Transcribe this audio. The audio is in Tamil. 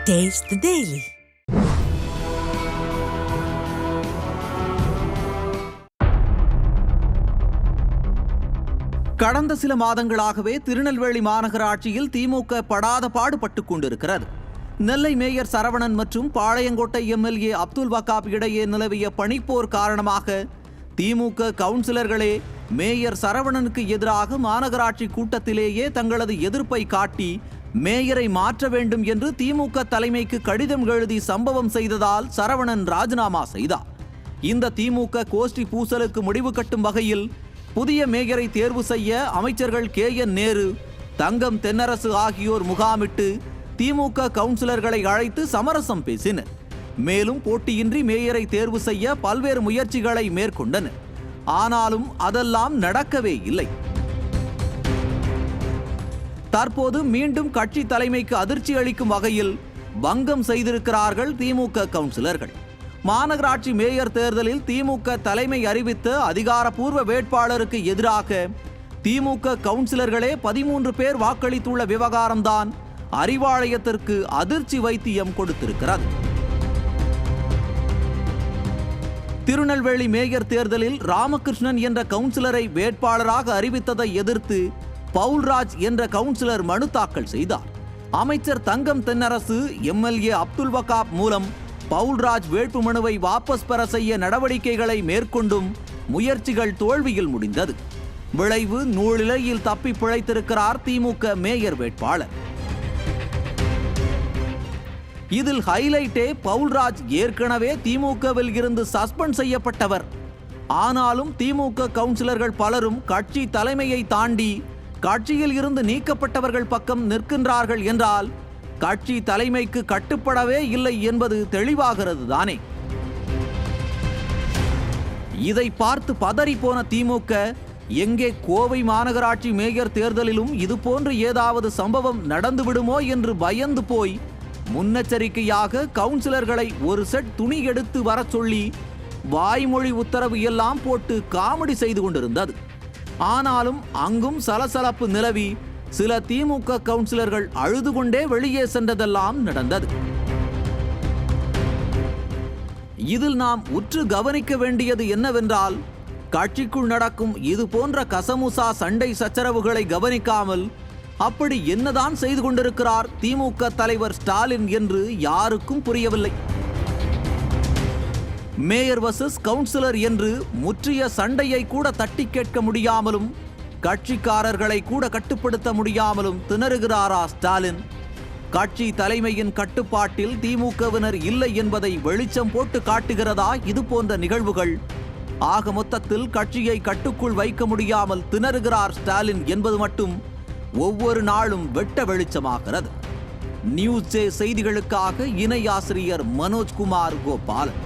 Taste the Daily. கடந்த சில மாதங்களாகவே திருநெல்வேலி மாநகராட்சியில் திமுக படாத பாடுபட்டுக் கொண்டிருக்கிறது. நெல்லை மேயர் சரவணன் மற்றும் பாளையங்கோட்டை எம்எல்ஏ அப்துல் வகாப் இடையே நிலவிய பணிப்போர் காரணமாக திமுக கவுன்சிலர்களே மேயர் சரவணனுக்கு எதிராக மாநகராட்சி கூட்டத்திலேயே தங்களது எதிர்ப்பை காட்டி மேயரை மாற்ற வேண்டும் என்று திமுக தலைமைக்கு கடிதம் எழுதி சம்பவம் செய்ததால் சரவணன் ராஜினாமா செய்தார். இந்த திமுக கோஷ்டி பூசலுக்கு முடிவு கட்டும் வகையில் புதிய மேயரை தேர்வு செய்ய அமைச்சர்கள் KN நேரு, தங்கம் தென்னரசு ஆகியோர் முகாமிட்டு திமுக கவுன்சிலர்களை அழைத்து சமரசம் பேசினர். மேலும் போட்டியின்றி மேயரை தேர்வு செய்ய பல்வேறு முயற்சிகளை மேற்கொண்டனர். ஆனாலும் அதெல்லாம் நடக்கவே இல்லை. தற்போது மீண்டும் கட்சி தலைமைக்கு அதிர்ச்சி அளிக்கும் வகையில் பங்கம் செய்திருக்கிறார்கள் திமுக கவுன்சிலர்கள். மாநகராட்சி மேயர் தேர்தலில் திமுக தலைமை அறிவித்த அதிகாரப்பூர்வ வேட்பாளருக்கு எதிராக திமுக கவுன்சிலர்களே 13 பேர் வாக்களித்துள்ள விவகாரம்தான் அறிவாலயத்திற்கு அதிர்ச்சி வைத்தியம் கொடுத்திருக்கிறது. திருநெல்வேலி மேயர் தேர்தலில் ராமகிருஷ்ணன் என்ற கவுன்சிலரை வேட்பாளராக அறிவித்ததை எதிர்த்து பவுல்ராஜ் என்ற கவுன்சிலர் மனு தாக்கல் செய்தார். அமைச்சர் தங்கம் தென்னரசு எம்எல்ஏ அப்துல் வகாப் மூலம் பவுல்ராஜ் வேட்புமனுவை வாபஸ் பெற செய்ய நடவடிக்கைகளை மேற்கொண்டும் முயற்சிகள் தோல்வியில் முடிந்தது. விளைவு நூலிலையில் தப்பி பிழைத்திருக்கிறார் திமுக மேயர் வேட்பாளர். இதில் ஹைலைட்டே பவுல்ராஜ் ஏற்கனவே திமுகவில் இருந்து சஸ்பெண்ட் செய்யப்பட்டவர். ஆனாலும் திமுக கவுன்சிலர்கள் பலரும் கட்சி தலைமையை தாண்டி கட்சியில் இருந்து நீக்கப்பட்டவர்கள் பக்கம் நிற்கின்றார்கள் என்றால் கட்சி தலைமைக்கு கட்டுப்படவே இல்லை என்பது தெளிவாகிறது தானே. இதை பார்த்து பதறிப்போன திமுக எங்கே கோவை மாநகராட்சி மேயர் தேர்தலிலும் இதுபோன்று ஏதாவது சம்பவம் நடந்துவிடுமோ என்று பயந்து போய் முன்னெச்சரிக்கையாக கவுன்சிலர்களை ஒரு செட் துணி எடுத்து வர சொல்லி வாய்மொழி உத்தரவு எல்லாம் போட்டு காமெடி செய்து கொண்டிருந்தது. ஆனாலும் அங்கும் சலசலப்பு நிலவி சில திமுக கவுன்சிலர்கள் அழுது கொண்டே வெளியே சென்றதெல்லாம் நடந்தது. இதில் நாம் உற்று கவனிக்க வேண்டியது என்னவென்றால், கட்சிக்குள் நடக்கும் இது போன்ற கசமுசா சண்டை சச்சரவுகளை கவனிக்காமல் அப்படி என்னதான் செய்து கொண்டிருக்கிறார் திமுக தலைவர் ஸ்டாலின் என்று யாருக்கும் புரியவில்லை. மேயர் வர்சஸ் கவுன்சிலர் என்று முற்றிய சண்டையை கூட தட்டி கேட்க முடியாமலும் கட்சிக்காரர்களை கூட கட்டுப்படுத்த முடியாமலும் திணறுகிறாரா ஸ்டாலின்? கட்சி தலைமையின் கட்டுப்பாட்டில் திமுகவினர் இல்லை என்பதை வெளிச்சம் போட்டு காட்டுகிறதா இது போன்ற நிகழ்வுகள்? ஆக மொத்தத்தில் கட்சியை கட்டுக்குள் வைக்க முடியாமல் திணறுகிறார் ஸ்டாலின் என்பது மட்டும் ஒவ்வொரு நாளும் வெட்ட வெளிச்சமாகிறது. நியூஸ் ஜே செய்திகளுக்காக இணை ஆசிரியர் மனோஜ்குமார் கோபாலன்.